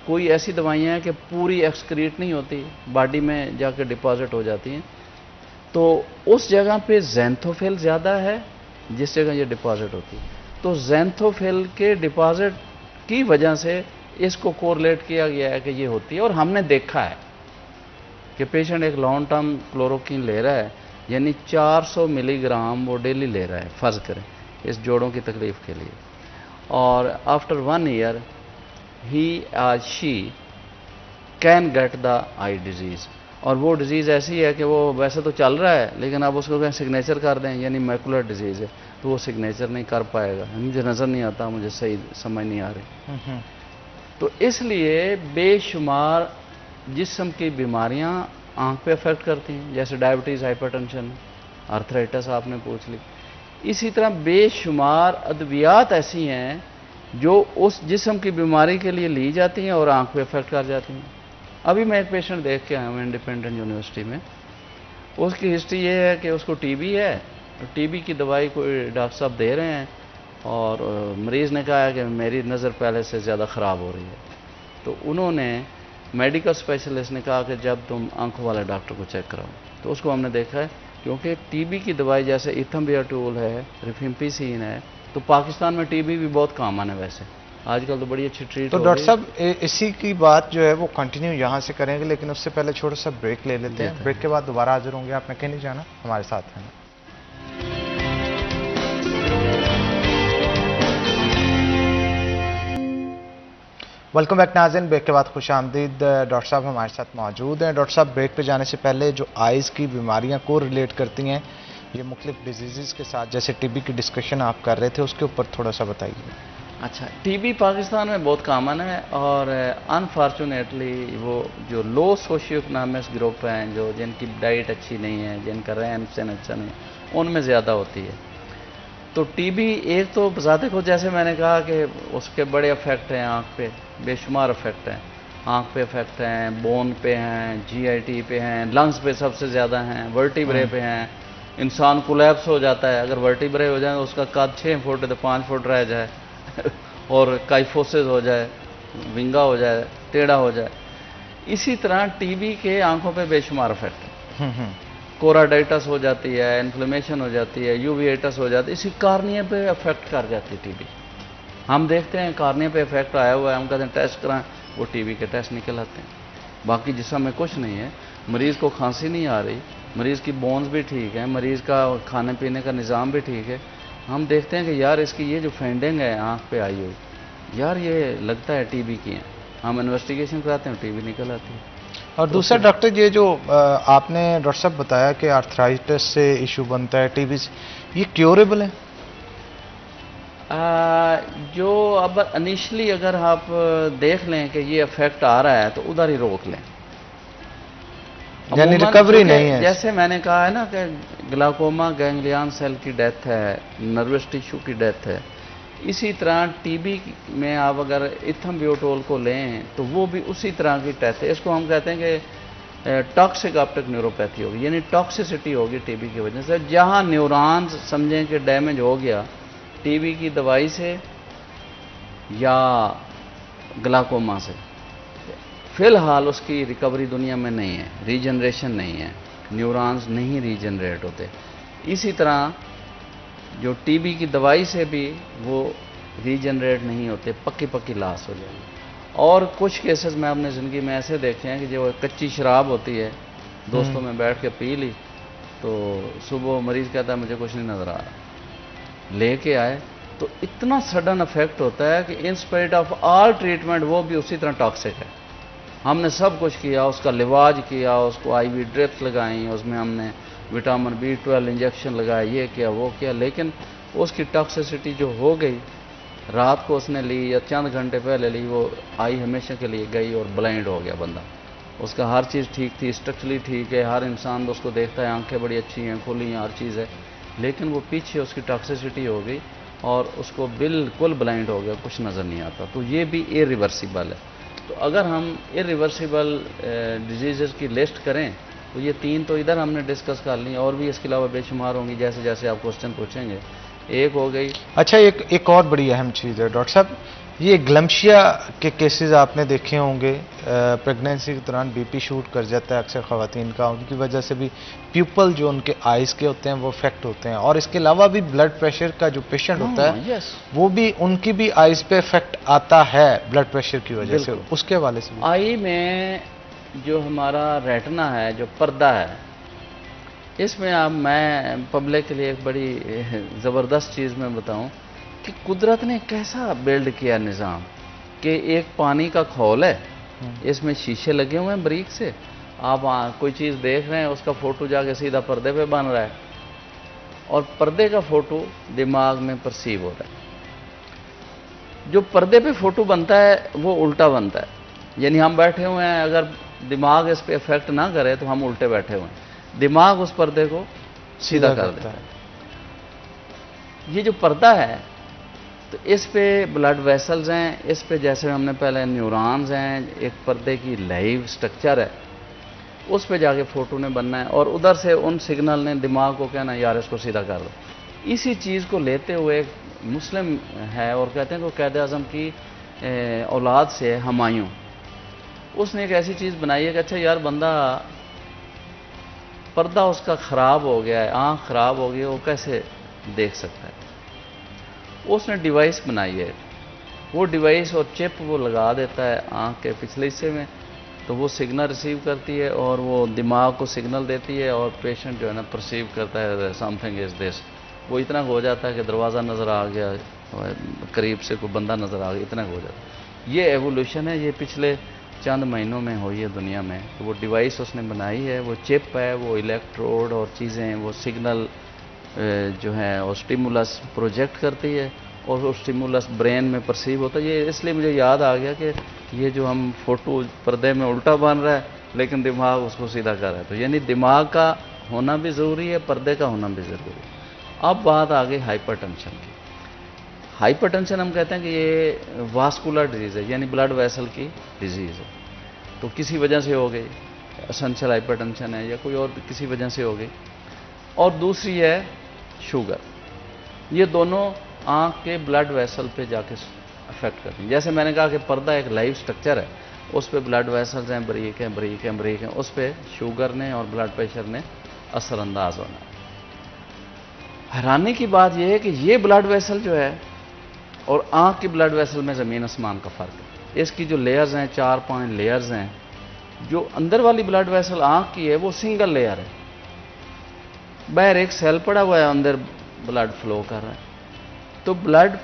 کوئی ایسی دوائیاں ہیں کہ پوری ایکسکریٹ نہیں ہوتی، باڈی میں جا کے ڈپازٹ ہو جاتی ہیں. تو اس جگہ پہ زینتھوفل زیادہ ہے جس جگہ یہ ڈپازٹ ہوتی ہے. تو زینتھوفل کے ڈپازٹ کی وجہ سے اس کو کورلیٹ کیا گیا ہے کہ یہ ہوتی ہے. اور ہم نے دیکھا ہے کہ پیشنٹ ایک لانگ ٹرم کلوروکین لے رہا ہے، یعنی 400 ملی گرام وہ ڈیلی لے رہا ہے، فرض کریں اس جوڑوں کی تکلیف کے لیے. اور after 1 year he or she can get the eye disease. اور وہ ڈیزیز ایسی ہے کہ وہ ویسے تو چل رہا ہے لیکن آپ اس کو کہیں سگنیچر کر دیں، یعنی میکولر ڈیزیز ہے، تو وہ سگنیچر نہیں کر پائے گا. مجھے نظر نہیں آتا، مجھے صحیح سمجھ نہیں آ رہی. تو اس لیے بے شمار جسم کی بیماریاں آنکھ پہ افیکٹ کرتی ہیں، جیسے ڈائبٹیز، ہائپر ٹینشن، آرتھرائٹس آپ نے پوچھ لی. اسی طرح بے شمار ادویات ایسی ہیں جو اس جسم کی بیماری کے لیے لی جاتی ہیں اور آنکھ پہ افیکٹ کر جاتی ہیں. ابھی میں ایک پیشنٹ دیکھ کے آیا ہوں انڈیپینڈنٹ یونیورسٹی میں. اس کی ہسٹری یہ ہے کہ اس کو ٹی بی ہے، ٹی بی کی دوائی کوئی ڈاکٹر صاحب دے رہے ہیں اور مریض نے کہا ہے کہ میری نظر پہلے سے زیادہ خراب ہو رہی ہے. تو انہوں نے میڈیکل اسپیشلسٹ نے کہا کہ جب تم آنکھوں والے ڈاکٹر کو چیک کراؤ. تو اس کو ہم نے دیکھا ہے کیونکہ ٹی بی کی دوائی جیسے ایتھمبیاٹول ہے، ریفیمپیسین ہے، تو پاکستان میں ٹی بی بھی بہت کامن ہے. ویسے آج کل تو بڑی اچھی ٹریٹ تو ہو ڈاکٹر رہی صاحب اسی کی بات جو ہے وہ کنٹینیو یہاں سے کریں گے، لیکن اس سے پہلے چھوٹا سا بریک لے لیتے ہیں. بریک کے بعد دوبارہ حاضر ہوں گے. آپ نے کہیں نہیں جانا، ہمارے ساتھ ہیں. ویلکم بیک ناظرین. بریک کے بعد خوش آمدید. ڈاکٹر صاحب ہمارے ساتھ موجود ہیں. ڈاکٹر صاحب بریک پہ جانے سے پہلے جو آئز کی بیماریاں کو ریلیٹ کرتی ہیں یہ مختلف ڈیزیزز کے ساتھ، جیسے ٹی بی کی ڈسکشن آپ کر رہے تھے، اس کے اوپر تھوڑا سا بتائیے. اچھا، ٹی بی پاکستان میں بہت کامن ہے اور انفارچونیٹلی وہ جو لو سوشیو اکنامکس گروپ ہیں، جو جن کی ڈائٹ اچھی نہیں ہے، جن کا رہن سہن اچھا نہیں ہے، ان میں زیادہ ہوتی ہے. تو ٹی بی ایک تو بذات خود جیسے میں نے کہا کہ اس کے بڑے افیکٹ ہیں آنکھ پہ، بے شمار افیکٹ ہیں. آنکھ پہ افیکٹ ہیں، بون پہ ہیں، جی آئی ٹی پہ ہیں، لنگز پہ سب سے زیادہ ہیں، ورٹیبرے پہ ہیں. انسان کولیپس ہو جاتا ہے اگر ورٹیبرے ہو جائیں، اس کا قد 6 فٹ ہے تو 5 فٹ رہ جائے اور کائفوسز ہو جائے، ونگا ہو جائے، ٹیڑھا ہو جائے. اسی طرح ٹی بی کے آنکھوں پہ بے شمار افیکٹ ہیں. کوراڈائٹس ہو جاتی ہے، انفلیمیشن ہو جاتی ہے، یوویٹس ہو جاتی ہے. اسی کارنیا پہ افیکٹ کر جاتی ہے ٹی بی. ہم دیکھتے ہیں کارنیا پہ افیکٹ آیا ہوا ہے، ہم کہتے ہیں ٹیسٹ کرائیں، وہ ٹی بی کے ٹیسٹ نکل آتے ہیں. باقی جسم میں کچھ نہیں ہے. مریض کو کھانسی نہیں آ رہی، مریض کی بونز بھی ٹھیک ہیں، مریض کا کھانے پینے کا نظام بھی ٹھیک ہے. ہم دیکھتے ہیں کہ یار اس کی یہ جو فینڈنگ ہے آنکھ پہ آئی ہوئی، یار یہ لگتا ہے ٹی بی کی ہے. ہم انویسٹیگیشن کراتے ہیں، ٹی بی نکل آتی ہے. اور دوسرا ڈاکٹر یہ جو آپ نے ڈاکٹر صاحب بتایا کہ آرتھرائٹس سے ایشو بنتا ہے ٹی بی سے، یہ کیوریبل ہے؟ جو اب انیشلی اگر آپ دیکھ لیں کہ یہ افیکٹ آ رہا ہے تو ادھر ہی روک لیں. یعنی ریکوری نہیں ہے. جیسے میں نے کہا ہے نا کہ گلاکوما گینگلیان سیل کی ڈیتھ ہے، نروس ٹیشو کی ڈیتھ ہے. اسی طرح ٹی بی میں آپ اگر ایتھمبیوٹول کو لیں تو وہ بھی اسی طرح کی ڈیتھ ہے. اس کو ہم کہتے ہیں کہ ٹاکسک آپٹک نیوروپیتھی ہوگی، یعنی ٹاکسیسٹی ہوگی ٹی بی کی وجہ سے. جہاں نیورانز سمجھیں کہ ڈیمیج ہو گیا ٹی بی کی دوائی سے یا گلاکوما سے، فی الحال اس کی ریکوری دنیا میں نہیں ہے، ریجنریشن نہیں ہے، نیورانز نہیں ریجنریٹ ہوتے. اسی طرح جو ٹی بی کی دوائی سے بھی وہ ریجنریٹ نہیں ہوتے، پکی پکی لاس ہو جائے گی. اور کچھ کیسز میں اپنے زندگی میں ایسے دیکھے ہیں کہ جو کچی شراب ہوتی ہے، دوستوں میں بیٹھ کے پی لی تو صبح مریض کہتا ہے مجھے کچھ نہیں نظر آ رہا، لے کے آئے تو اتنا سڈن افیکٹ ہوتا ہے کہ in spite of all treatment وہ بھی اسی طرح ٹاکسک ہے. ہم نے سب کچھ کیا، اس کا لواج کیا، اس کو آئی وی ڈرپس لگائیں، اس میں ہم نے وٹامن B12 انجیکشن لگایا، یہ کیا وہ کیا، لیکن اس کی ٹاکسیسٹی جو ہو گئی رات کو اس نے لی یا چند گھنٹے پہلے لی، وہ آئی ہمیشہ کے لیے گئی اور بلائنڈ ہو گیا بندہ. اس کا ہر چیز ٹھیک تھی، اسٹرکچرلی ٹھیک ہے، ہر انسان اس کو دیکھتا ہے، آنکھیں بڑی اچھی ہیں، کھلی ہیں، ہر چیز ہے، لیکن وہ پیچھے اس کی ٹاکسیسٹی ہو گئی اور اس کو بالکل بلائنڈ ہو گیا، کچھ نظر نہیں آتا. تو یہ بھی ایریورسیبل ہے. تو اگر ہم ایریورسیبل ڈیزیزز کی لسٹ کریں تو یہ 3 تو ادھر ہم نے ڈسکس کر لی، اور بھی اس کے علاوہ بے شمار ہوں گی جیسے جیسے آپ کوسچن پوچھیں گے. ایک ہو گئی. اچھا، ایک اور بڑی اہم چیز ہے ڈاکٹر صاحب، یہ گلمشیا کے کیسز آپ نے دیکھے ہوں گے. پریگنینسی کے دوران بی پی شوٹ کر جاتا ہے اکثر خواتین کا، ان کی وجہ سے بھی پیپل جو ان کے آئز کے ہوتے ہیں وہ افیکٹ ہوتے ہیں. اور اس کے علاوہ بھی بلڈ پریشر کا جو پیشنٹ ہوتا ہے وہ بھی ان کی بھی آئز پہ افیکٹ آتا ہے بلڈ پریشر کی وجہ سے. اس کے حوالے سے آئی میں جو ہمارا ریٹنا ہے، جو پردہ ہے، اس میں اب میں پبلک کے لیے ایک بڑی زبردست چیز میں بتاؤں کہ قدرت نے کیسا بلڈ کیا نظام کہ ایک پانی کا کھول ہے، اس میں شیشے لگے ہوئے ہیں بریک سے. آپ کوئی چیز دیکھ رہے ہیں، اس کا فوٹو جا کے سیدھا پردے پہ بن رہا ہے اور پردے کا فوٹو دماغ میں پرسیو ہو رہا ہے. جو پردے پہ فوٹو بنتا ہے وہ الٹا بنتا ہے، یعنی ہم بیٹھے ہوئے ہیں، اگر دماغ اس پہ افیکٹ نہ کرے تو ہم الٹے بیٹھے ہوئے ہیں، دماغ اس پردے کو سیدھا کر دیتا ہے. یہ جو پردہ ہے تو اس پہ بلڈ ویسلز ہیں، اس پہ جیسے ہم نے پہلے نیورانز ہیں، ایک پردے کی لائیو سٹرکچر ہے، اس پہ جا کے فوٹو نے بننا ہے اور ادھر سے ان سگنل نے دماغ کو کہنا یار اس کو سیدھا کر دو. اسی چیز کو لیتے ہوئے ایک مسلم ہے اور کہتے ہیں کہ وہ قائد اعظم کی اولاد سے ہمایوں، اس نے ایک ایسی چیز بنائی ہے کہ اچھا یار بندہ پردہ اس کا خراب ہو گیا ہے، آنکھ خراب ہو گئی ہے، وہ کیسے دیکھ سکتا ہے؟ اس نے ڈیوائس بنائی ہے، وہ ڈیوائس اور چپ وہ لگا دیتا ہے آنکھ کے پچھلے حصے میں، تو وہ سگنل ریسیو کرتی ہے اور وہ دماغ کو سگنل دیتی ہے اور پیشنٹ جو ہے نا پرسیو کرتا ہے سم تھنگ از دس، وہ اتنا ہو جاتا ہے کہ دروازہ نظر آ گیا، قریب سے کوئی بندہ نظر آ گیا، اتنا ہو جاتا ہے۔ یہ ایوولوشن ہے، یہ پچھلے چند مہینوں میں ہوئی ہے دنیا میں، تو وہ ڈیوائس اس نے بنائی ہے، وہ چپ ہے، وہ الیکٹروڈ اور چیزیں، وہ سگنل جو ہے وہ سٹیمولس پروجیکٹ کرتی ہے اور وہ سٹیمولس برین میں پرسیو ہوتا ہے۔ یہ اس لیے مجھے یاد آ گیا کہ یہ جو ہم فوٹو پردے میں الٹا بن رہا ہے لیکن دماغ اس کو سیدھا کر رہا ہے، تو یعنی دماغ کا ہونا بھی ضروری ہے، پردے کا ہونا بھی ضروری ہے۔ اب بات آ گئی ہائپر ٹینشن کی۔ ہائپر ٹینشن ہم کہتے ہیں کہ یہ واسکولر ڈیزیز ہے، یعنی بلڈ ویسل کی ڈیزیز ہے، تو کسی وجہ سے ہو گئی، اسینشل ہائپر ٹینشن ہے یا کوئی اور کسی وجہ سے ہو گئی۔ اور دوسری ہے شوگر، یہ دونوں آنکھ کے بلڈ ویسل پہ جا کے افیکٹ کرتی ہیں۔ جیسے میں نے کہا کہ پردہ ایک لائف سٹرکچر ہے، اس پہ بلڈ ویسلز ہیں، بریک ہیں، اس پہ شوگر نے اور بلڈ پریشر نے اثر انداز ہونا ہے۔ حیرانی کی بات یہ ہے کہ یہ بلڈ ویسل جو ہے اور آنکھ کی بلڈ ویسل میں زمین آسمان کا فرق ہے۔ اس کی جو لیئرز ہیں، 4-5 لیئرز ہیں، جو اندر والی بلڈ ویسل آنکھ کی ہے وہ سنگل لیئر ہے، باہر ایک سیل پڑا ہوا ہے، اندر بلڈ فلو کر رہا ہے۔ تو بلڈ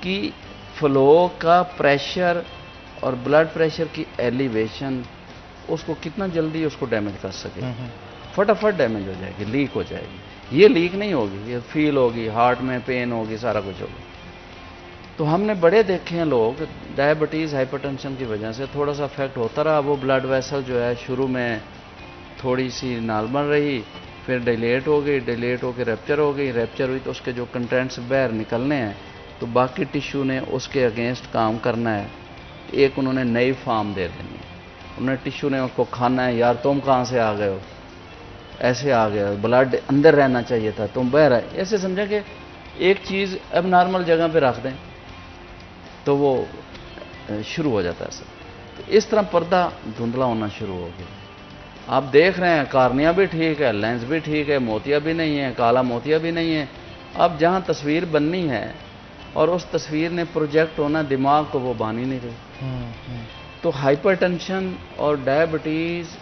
کی فلو کا پریشر اور بلڈ پریشر کی ایلیویشن اس کو کتنا جلدی اس کو ڈیمیج کر سکے، فٹافٹ ڈیمیج ہو جائے گی، لیک ہو جائے گی۔ یہ لیک نہیں ہوگی، یہ فیل ہوگی، ہارٹ میں پین ہوگی، سارا کچھ ہوگا۔ تو ہم نے بڑے دیکھے ہیں لوگ ڈائبٹیز ہائپر ٹینشن کی وجہ سے تھوڑا سا افیکٹ ہوتا رہا، وہ بلڈ ویسل جو ہے شروع میں تھوڑی سی نارمل رہی، پھر ڈیلیٹ ہو گئی، ڈیلیٹ ہو کے ریپچر ہو گئی، ریپچر ہوئی تو اس کے جو کنٹینٹس باہر نکلنے ہیں تو باقی ٹیشو نے اس کے اگینسٹ کام کرنا ہے، ایک انہوں نے نئی فارم دے دینی ہے، انہوں نے ٹیشو نے اس کو کھانا ہے، یار تم کہاں سے آ گئے ہو، ایسے آ گیا، بلڈ اندر رہنا چاہیے تھا، تم باہر آئے، ایسے سمجھا کہ ایک چیز اب نارمل جگہ پہ رکھ دیں تو وہ شروع ہو جاتا ہے سب۔ تو اس طرح پردہ دھندلا ہونا شروع ہو گیا۔ آپ دیکھ رہے ہیں کارنیا بھی ٹھیک ہے، لینس بھی ٹھیک ہے، موتیا بھی نہیں ہے، کالا موتیا بھی نہیں ہے۔ اب جہاں تصویر بننی ہے اور اس تصویر نے پروجیکٹ ہونا دماغ کو، وہ بان ہی نہیں رہی۔ تو ہائپر ٹینشن اور ڈائبٹیز،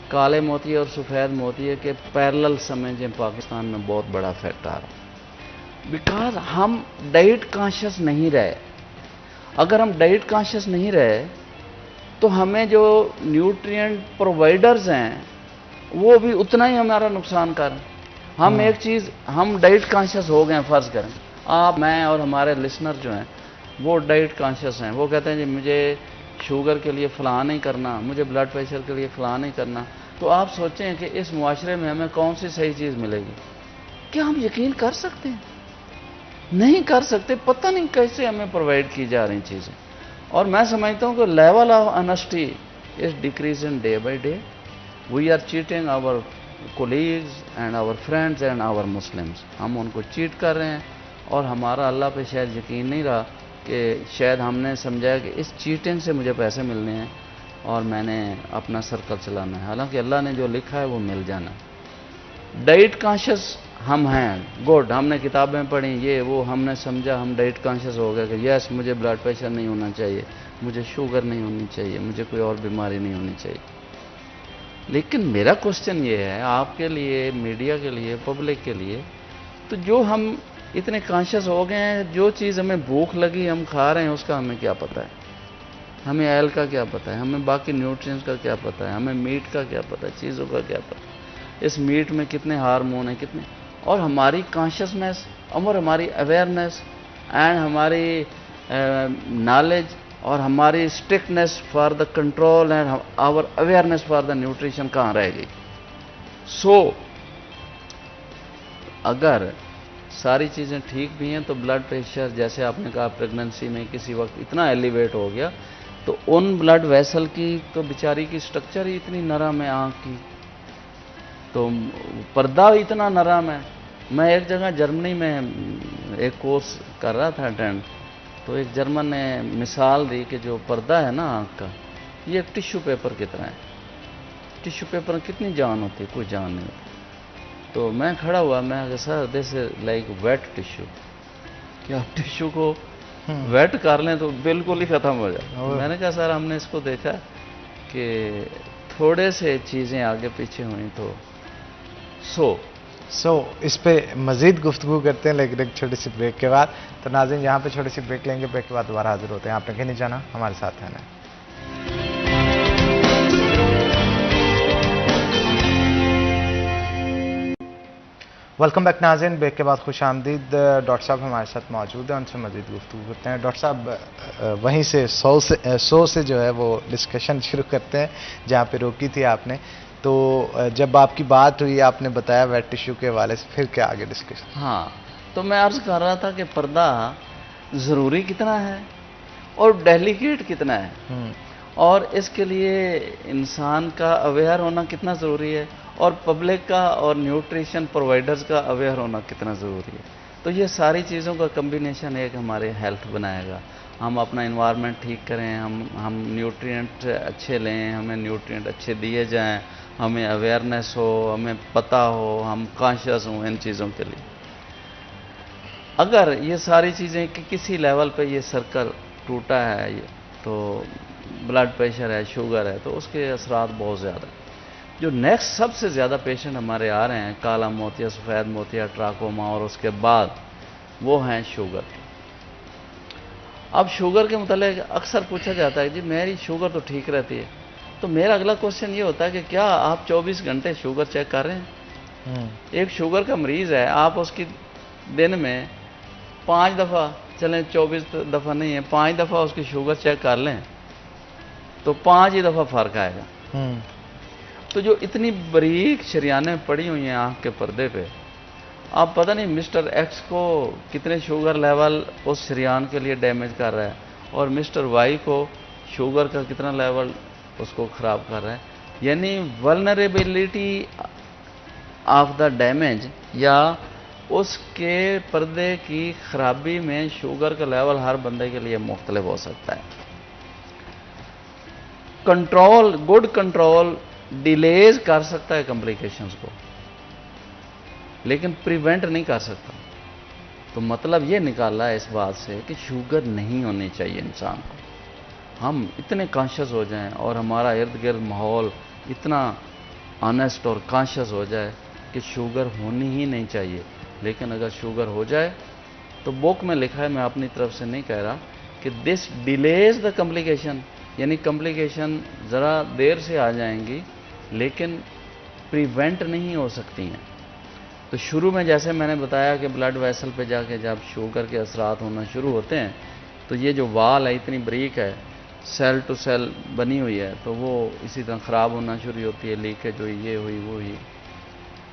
کالے موتیے اور سفید موتیے کے پیرلل سمجھیں پاکستان میں بہت بڑا افیکٹ آ رہا ہے، بیکاز ہم ڈائٹ کانشیس نہیں رہے۔ اگر ہم ڈائٹ کانشیس نہیں رہے تو ہمیں جو نیوٹرینٹ پرووائڈرز ہیں وہ بھی اتنا ہی ہمارا نقصان کر رہے ہیں۔ ہم ایک چیز، ہم ڈائٹ کانشیس ہو گئے ہیں، فرض کریں آپ، میں اور ہمارے لسنر جو ہیں وہ ڈائٹ کانشیس ہیں، وہ کہتے ہیں جی مجھے شوگر کے لیے فلاں نہیں کرنا، مجھے بلڈ پریشر کے لیے فلاں نہیں کرنا، تو آپ سوچیں کہ اس معاشرے میں ہمیں کون سی صحیح چیز ملے گی؟ کیا ہم یقین کر سکتے ہیں؟ نہیں کر سکتے، پتہ نہیں کیسے ہمیں پرووائڈ کی جا رہی چیزیں۔ اور میں سمجھتا ہوں کہ level of honesty is decreasing day by day. We are cheating our colleagues and our friends and our Muslims, ہم ان کو چیٹ کر رہے ہیں اور ہمارا اللہ پہ شاید یقین نہیں رہا، کہ شاید ہم نے سمجھا کہ اس چیٹنگ سے مجھے پیسے ملنے ہیں اور میں نے اپنا سرکل چلانا ہے، حالانکہ اللہ نے جو لکھا ہے وہ مل جانا ہے۔ ڈائٹ کانشیس ہم ہیں، گڈ، ہم نے کتابیں پڑھی، یہ وہ، ہم نے سمجھا، ہم ڈائٹ کانشیس ہو گئے کہ یس مجھے بلڈ پریشر نہیں ہونا چاہیے، مجھے شوگر نہیں ہونی چاہیے، مجھے کوئی اور بیماری نہیں ہونی چاہیے۔ لیکن میرا کوشچن یہ ہے آپ کے لیے، میڈیا کے لیے، پبلک کے لیے، تو جو ہم اتنے کانشیس ہو گئے ہیں، جو چیز ہمیں بھوک لگی ہم کھا رہے ہیں اس کا ہمیں کیا پتہ ہے؟ ہمیں آئل کا کیا پتہ ہے؟ ہمیں باقی نیوٹرینز کا کیا پتہ ہے؟ ہمیں میٹ کا کیا پتہ ہے؟ چیزوں کا کیا پتہ ہے؟ اس میٹ میں کتنے ہارمون ہیں، کتنے، اور ہماری کانشیسنیس اور ہماری اویئرنیس اینڈ ہماری نالج اور ہماری strictness for the control and our awareness for the nutrition کہاں رہے گی؟ سو اگر ساری چیزیں ٹھیک بھی ہیں تو بلڈ پریشر، جیسے آپ نے کہا پریگننسی میں کسی وقت اتنا ایلیویٹ ہو گیا، تو ان بلڈ ویسل کی تو بیچاری کی سٹرکچر ہی اتنی نرم ہے، آنکھ کی تو پردہ اتنا نرم ہے، میں ایک جگہ جرمنی میں ایک کورس کر رہا تھا اٹینڈ، تو ایک جرمن نے مثال دی کہ جو پردہ ہے نا آنکھ کا، یہ ایک ٹیشو پیپر کی طرح ہے. ٹیشو پیپر میں کتنی جان ہوتی ہے؟ کوئی جان نہیں ہوتی. تو میں کھڑا ہوا، میں کہا سر دس از لائک ویٹ ٹیشو، کہ آپ ٹیشو کو ویٹ کر لیں تو بالکل ہی ختم ہو جائے. میں نے کہا سر ہم نے اس کو دیکھا کہ تھوڑے سے چیزیں آگے پیچھے ہوئیں تو اس پہ مزید گفتگو کرتے ہیں لیکن ایک چھوٹی سی بریک کے بعد. تو ناظرین یہاں پہ چھوٹی سی بریک لیں گے، بریک کے بعد دوبارہ حاضر ہوتے ہیں. آپ نے کہیں نہیں جانا، ہمارے ساتھ رہنا ہے. ویلکم بیک ناظرین، بریک کے بعد خوش آمدید. ڈاکٹر صاحب ہمارے ساتھ موجود ہیں، ان سے مزید گفتگو کرتے ہیں. ڈاکٹر صاحب وہیں سے سو سے جو ہے وہ ڈسکشن شروع کرتے ہیں جہاں پہ روکی تھی آپ نے. تو جب آپ کی بات ہوئی، آپ نے بتایا ویٹ ٹیشو کے حوالے سے، پھر کیا آگے ڈسکشن؟ ہاں، تو میں عرض کر رہا تھا کہ پردہ ضروری کتنا ہے اور ڈیلیکیٹ کتنا ہے، اور اس کے لیے انسان کا اویئر ہونا کتنا ضروری ہے، اور پبلک کا اور نیوٹریشن پرووائڈرز کا اویئر ہونا کتنا ضروری ہے. تو یہ ساری چیزوں کا کمبینیشن ایک ہمارے ہیلتھ بنائے گا. ہم اپنا انوائرمنٹ ٹھیک کریں، ہم نیوٹرینٹ اچھے لیں، ہمیں نیوٹرینٹ اچھے دیے جائیں، ہمیں اویئرنیس ہو، ہمیں پتہ ہو، ہم کانشیس ہوں ان چیزوں کے لیے. اگر یہ ساری چیزیں کسی لیول پہ یہ سرکل ٹوٹا ہے تو بلڈ پریشر ہے، شوگر ہے، تو اس کے اثرات بہت زیادہ ہیں. جو نیکسٹ سب سے زیادہ پیشنٹ ہمارے آ رہے ہیں کالا موتیا، سفید موتیا، ٹراکوما، اور اس کے بعد وہ ہیں شوگر. اب شوگر کے متعلق اکثر پوچھا جاتا ہے جی میری شوگر تو ٹھیک رہتی ہے. تو میرا اگلا کوشچن یہ ہوتا ہے کہ کیا آپ 24 گھنٹے شوگر چیک کر رہے ہیں؟ ایک شوگر کا مریض ہے، آپ اس کی دن میں 5 دفعہ، چلیں 24 دفعہ نہیں ہے، 5 دفعہ اس کی شوگر چیک کر لیں تو 5 ہی دفعہ فرق آئے گا. تو جو اتنی باریک شریانیں پڑی ہوئی ہیں آنکھ کے پردے پہ، آپ پتہ نہیں مسٹر ایکس کو کتنے شوگر لیول اس شریان کے لیے ڈیمیج کر رہا ہے، اور مسٹر وائی کو شوگر کا کتنا لیول اس کو خراب کر رہا ہے. یعنی ولنریبلٹی آف دا ڈیمیج، یا اس کے پردے کی خرابی میں شوگر کا لیول ہر بندے کے لیے مختلف ہو سکتا ہے. کنٹرول، گڈ کنٹرول ڈیلیز کر سکتا ہے کمپلیکیشنز کو، لیکن پریونٹ نہیں کر سکتا. تو مطلب یہ نکالا ہے اس بات سے کہ شوگر نہیں ہونی چاہیے انسان کو. ہم اتنے کانشیس ہو جائیں اور ہمارا ارد گرد ماحول اتنا آنیسٹ اور کانشیس ہو جائے کہ شوگر ہونی ہی نہیں چاہیے. لیکن اگر شوگر ہو جائے تو بک میں لکھا ہے، میں اپنی طرف سے نہیں کہہ رہا، کہ دس ڈیلیز دا کمپلیکیشن، یعنی کمپلیکیشن ذرا دیر سے آ جائیں گی لیکن پریونٹ نہیں ہو سکتی ہیں. تو شروع میں جیسے میں نے بتایا کہ بلڈ ویسل پہ جا کے جب شوگر کے اثرات ہونا شروع ہوتے ہیں تو یہ جو وال ہے اتنی بریک ہے، سیل ٹو سیل بنی ہوئی ہے، تو وہ اسی طرح خراب ہونا شروع ہوتی ہے، لیکیج ہوئی، یہ ہوئی، وہ ہوئی.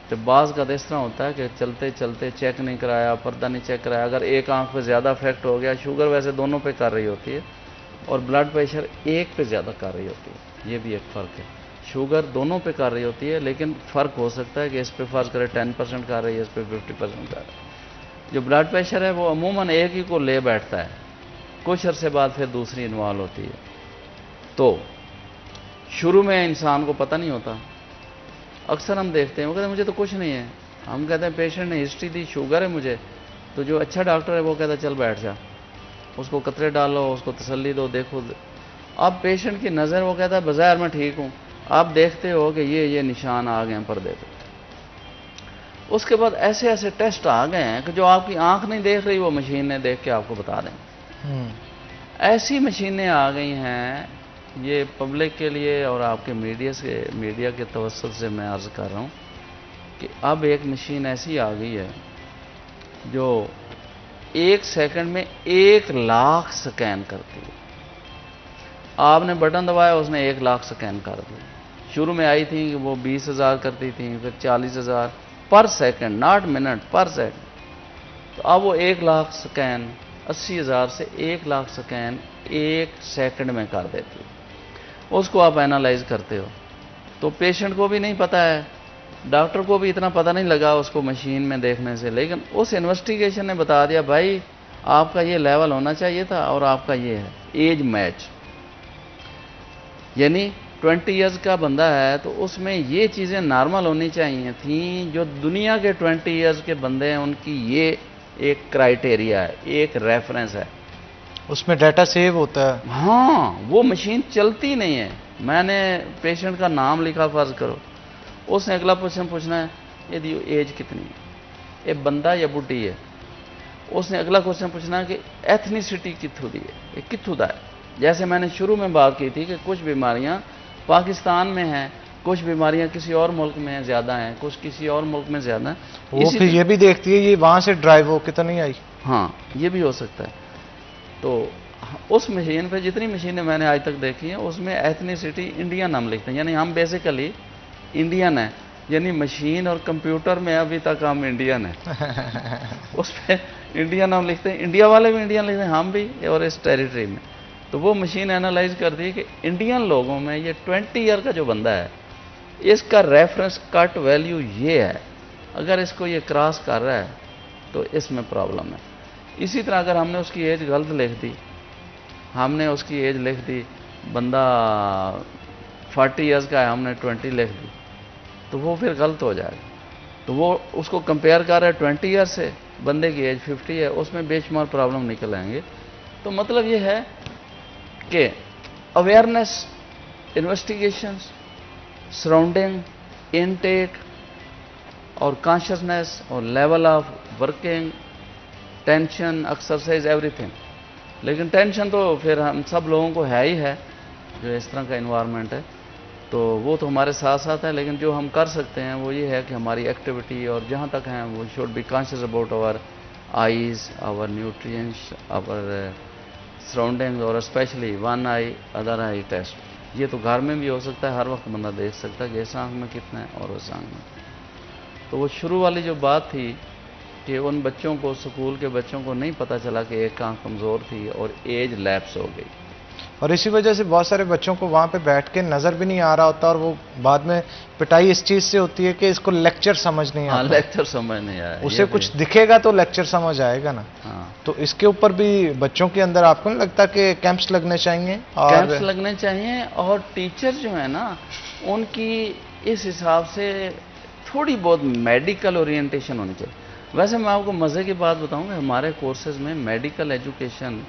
تو بعض کا اس طرح ہوتا ہے کہ چلتے چلتے چیک نہیں کرایا، پردہ نہیں چیک کرایا، اگر ایک آنکھ پہ زیادہ افیکٹ ہو گیا، شوگر ویسے دونوں پہ کر رہی ہوتی ہے اور بلڈ پریشر ایک پہ زیادہ کر رہی ہوتی ہے. یہ بھی ایک فرق ہے. شوگر دونوں پہ کر رہی ہوتی ہے لیکن فرق ہو سکتا ہے کہ اس پہ فرض کرے 10% کر رہی ہے، اس پہ 50% کر رہی ہے. جو بلڈ پریشر ہے وہ عموماً ایک ہی کو لے بیٹھتا ہے، کچھ عرصے بعد پھر دوسری انوالو ہوتی ہے. تو شروع میں انسان کو پتہ نہیں ہوتا. اکثر ہم دیکھتے ہیں وہ کہتے ہیں مجھے تو کچھ نہیں ہے. ہم کہتے ہیں پیشنٹ نے ہسٹری دی، شوگر ہے مجھے، تو جو اچھا ڈاکٹر ہے وہ کہتا ہے چل بیٹھ جا، اس کو قطرے ڈالو، اس کو تسلی دو، دیکھو. اب پیشنٹ کی نظر وہ کہتا ہے بظاہر میں ٹھیک ہوں، آپ دیکھتے ہو کہ یہ نشان آ گئے ہیں پردے پہ. اس کے بعد ایسے ایسے ٹیسٹ آ گئے ہیں کہ جو آپ کی آنکھ نہیں دیکھ رہی وہ مشینیں دیکھ کے آپ کو بتا دیں. ایسی مشینیں آ گئی ہیں، یہ پبلک کے لیے اور آپ کے میڈیا کے توسط سے میں عرض کر رہا ہوں کہ اب ایک مشین ایسی آ گئی ہے جو 1 سیکنڈ میں 1 لاکھ سکین کرتی ہے. آپ نے بٹن دبایا، اس نے 1 لاکھ سکین کر دی. شروع میں آئی تھی کہ وہ 20,000 کرتی تھیں، پھر 40,000 per second, not minute, per second. تو اب وہ 1 لاکھ سکین، 80,000 سے 1 لاکھ سکین 1 سیکنڈ میں کر دیتی ہے. اس کو آپ اینالائز کرتے ہو تو پیشنٹ کو بھی نہیں پتہ ہے ڈاکٹر کو بھی اتنا پتہ نہیں لگا اس کو مشین میں دیکھنے سے، لیکن اس انویسٹیگیشن نے بتا دیا بھائی آپ کا یہ لیول ہونا چاہیے تھا اور آپ کا یہ ہے ایج میچ، یعنی 20 ایئرز کا بندہ ہے تو اس میں یہ چیزیں نارمل ہونی چاہیے تھیں جو دنیا کے 20 ایئرز کے بندے ہیں ان کی یہ ایک کرائیٹیریا ہے، ایک ریفرنس ہے. اس میں ڈیٹا سیو ہوتا ہے. ہاں وہ مشین چلتی نہیں ہے. میں نے پیشنٹ کا نام لکھا فرض کرو، اس نے اگلا کوشچن پوچھنا ہے یہ دیو ایج کتنی ہے، یہ بندہ یا بڈھی ہے. اس نے اگلا کوشچن پوچھنا ہے کہ ایتھنیسٹی کتھوں دی ہے، یہ کتھوں دا ہے. جیسے میں نے شروع میں بات کی تھی کہ کچھ بیماریاں پاکستان میں ہیں، کچھ بیماریاں کسی اور ملک میں زیادہ ہیں، کچھ کسی اور ملک میں زیادہ ہیں. وہ پھر یہ بھی دیکھتی ہے یہ وہاں سے ڈرائیو ہو کے تو نہیں آئی. ہاں یہ بھی ہو سکتا ہے. تو اس مشین پہ جتنی مشینیں میں نے آج تک دیکھی ہیں اس میں ایتھنیسٹی انڈین ہم لکھتے ہیں، یعنی ہم بیسیکلی انڈین ہیں، یعنی مشین اور کمپیوٹر میں ابھی تک ہم انڈین ہیں. اس پہ انڈین ہم لکھتے ہیں، انڈیا والے بھی انڈین لکھتے ہیں، ہم بھی، اور اس ٹیریٹری میں. تو وہ مشین اینالائز کر دی کہ انڈین لوگوں میں یہ 20 ایئر کا جو بندہ ہے اس کا ریفرنس کٹ ویلیو یہ ہے، اگر اس کو یہ کراس کر رہا ہے تو اس میں پرابلم ہے. اسی طرح اگر ہم نے اس کی ایج غلط لکھ دی، ہم نے اس کی ایج لکھ دی بندہ 40 ایئرز کا ہے، ہم نے 20 لکھ دی تو وہ پھر غلط ہو جائے گا. تو وہ اس کو کمپیئر کر رہا ہے 20 ایئر سے، بندے کی ایج 50 ہے، اس میں بے شمار پرابلم نکل آئیں گے. تو مطلب یہ ہے کہ اویئرنیس، انویسٹیگیشنز، سراؤنڈنگ، انٹیک اور کانشسنس اور level of working, tension, exercise, every thing. لیکن ٹینشن تو پھر ہم سب لوگوں کو ہے ہی ہے، جو اس طرح کا انوائرمنٹ ہے تو وہ تو ہمارے ساتھ ساتھ ہے. لیکن جو ہم کر سکتے ہیں وہ یہ ہے کہ ہماری ایکٹیویٹی اور جہاں تک ہیں وہ should be conscious about our eyes, our nutrients, our surrounding, اور especially one eye other eye test. یہ تو گھر میں بھی ہو سکتا ہے، ہر وقت بندہ دیکھ سکتا ہے کہ اس آنکھ میں کتنا ہے اور اس آنکھ میں. تو وہ شروع والی جو بات تھی کہ ان بچوں کو، اسکول کے بچوں کو نہیں پتہ چلا کہ ایک آنکھ کمزور تھی اور ایج لیپس ہو گئی. اور اسی وجہ سے بہت سارے بچوں کو وہاں پہ بیٹھ کے نظر بھی نہیں آ رہا ہوتا اور وہ بعد میں پٹائی اس چیز سے ہوتی ہے کہ اس کو لیکچر سمجھ نہیں آتا. ہاں لیکچر سمجھ نہیں آیا، اسے کچھ دکھے گا تو لیکچر سمجھ آئے گا نا. ہاں تو اس کے اوپر بھی بچوں کے اندر آپ کو نہیں لگتا کہ کیمپس لگنے چاہیے؟ کیمپس لگنے چاہیے، اور ٹیچر جو ہیں نا ان کی اس حساب سے تھوڑی بہت میڈیکل اورینٹیشن ہونی چاہیے. ویسے میں آپ کو مزے کی بات بتاؤں کہ ہمارے کورسز میں میڈیکل ایجوکیشن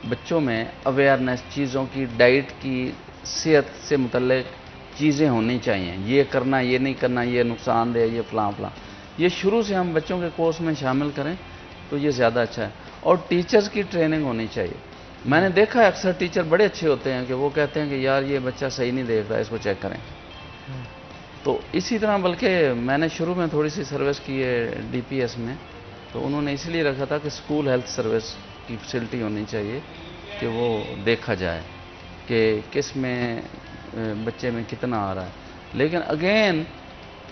بچوں میں اویئرنیس، چیزوں کی، ڈائٹ کی، صحت سے متعلق چیزیں ہونی چاہیے. یہ کرنا، یہ نہیں کرنا، یہ نقصان دہ، یہ فلاں فلاں، یہ شروع سے ہم بچوں کے کورس میں شامل کریں تو یہ زیادہ اچھا ہے. اور ٹیچرز کی ٹریننگ ہونی چاہیے. میں نے دیکھا ہے اکثر ٹیچر بڑے اچھے ہوتے ہیں کہ وہ کہتے ہیں کہ یار یہ بچہ صحیح نہیں دیکھ رہا، اس کو چیک کریں. تو اسی طرح بلکہ میں نے شروع میں تھوڑی سی سروس کی ہے ڈی پی ایس میں، تو انہوں نے اس لیے رکھا تھا کہ اسکول ہیلتھ سروس کی فیسلٹی ہونی چاہیے کہ وہ دیکھا جائے کہ کس میں بچے میں کتنا آ رہا ہے. لیکن اگین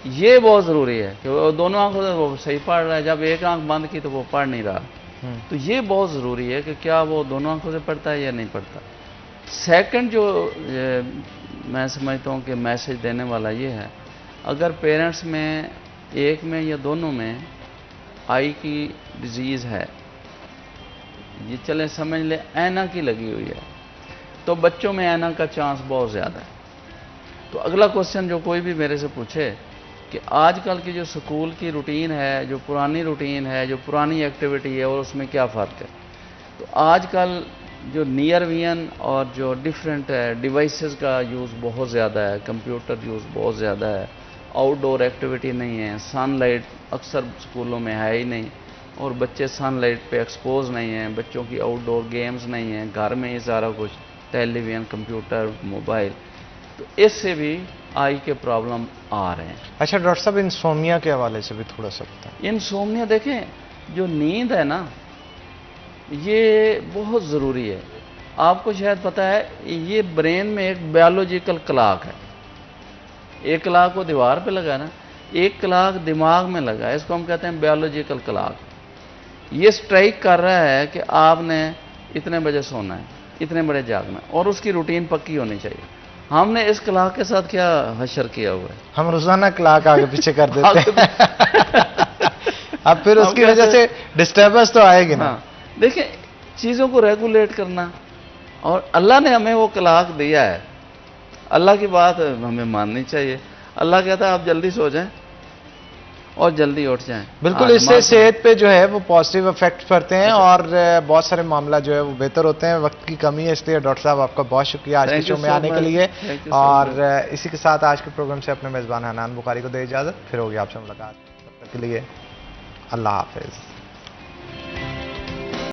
یہ بہت ضروری ہے کہ وہ دونوں آنکھوں سے وہ صحیح پڑھ رہا ہے، جب ایک آنکھ بند کی تو وہ پڑھ نہیں رہا. تو یہ بہت ضروری ہے کہ کیا وہ دونوں آنکھوں سے پڑھتا ہے یا نہیں پڑھتا. سیکنڈ جو میں سمجھتا ہوں کہ میسج دینے والا یہ ہے، اگر پیرنٹس میں ایک میں یا دونوں میں آئی کی ڈیزیز ہے، یہ چلیں سمجھ لیں اینا کی لگی ہوئی ہے، تو بچوں میں اینا کا چانس بہت زیادہ ہے. تو اگلا کوشچن جو کوئی بھی میرے سے پوچھے کہ آج کل کی جو سکول کی روٹین ہے، جو پرانی روٹین ہے، جو پرانی ایکٹیویٹی ہے اور اس میں کیا فرق ہے. تو آج کل جو نیئر ویژن اور جو ڈیفرنٹ ڈیوائسز کا یوز بہت زیادہ ہے، کمپیوٹر یوز بہت زیادہ ہے، آؤٹ ڈور ایکٹیویٹی نہیں ہے، سن لائٹ اکثر سکولوں میں ہے ہی نہیں اور بچے سن لائٹ پہ ایکسپوز نہیں ہیں، بچوں کی آؤٹ ڈور گیمز نہیں ہیں، گھر میں ہی سارا کچھ، ٹیلی ویژن، کمپیوٹر، موبائل. تو اس سے بھی آئی کے پرابلم آ رہے ہیں. اچھا ڈاکٹر صاحب، انسومیا کے حوالے سے بھی تھوڑا سا بتائیں. انسومنیا دیکھیں، جو نیند ہے نا یہ بہت ضروری ہے. آپ کو شاید پتہ ہے یہ برین میں ایک بایولوجیکل کلاک ہے. ایک کلاک کو دیوار پہ لگا نا، ایک کلاک دماغ میں لگا ہے، اس کو ہم کہتے ہیں بایولوجیکل کلاک. یہ سٹرائک کر رہا ہے کہ آپ نے اتنے بجے سونا ہے، اتنے بجے جاگنا ہے، اور اس کی روٹین پکی ہونی چاہیے. ہم نے اس کلاک کے ساتھ کیا حشر کیا ہوا ہے. ہم روزانہ کلاک آگے پیچھے کر دیتے ہیں. اب پھر اس کی وجہ سے ڈسٹربنس تو آئے گی نا. دیکھیں چیزوں کو ریگولیٹ کرنا، اور اللہ نے ہمیں وہ کلاک دیا ہے، اللہ کی بات ہمیں ماننی چاہیے. اللہ کہتا ہے آپ جلدی سو جائیں اور جلدی اٹھ جائیں. بالکل، اس سے صحت پہ جو ہے وہ پازیٹیو افیکٹ پڑتے ہیں اور بہت سارے معاملہ جو ہے وہ بہتر ہوتے ہیں. وقت کی کمی ہے، اس لیے ڈاکٹر صاحب آپ کا بہت شکریہ آج کے شو میں آنے کے لیے. اور اسی کے ساتھ آج کے پروگرام سے اپنے میزبان حنان بخاری کو دے اجازت. پھر ہوگی آپ سے ملاقات. تب تک کے لیے اللہ حافظ.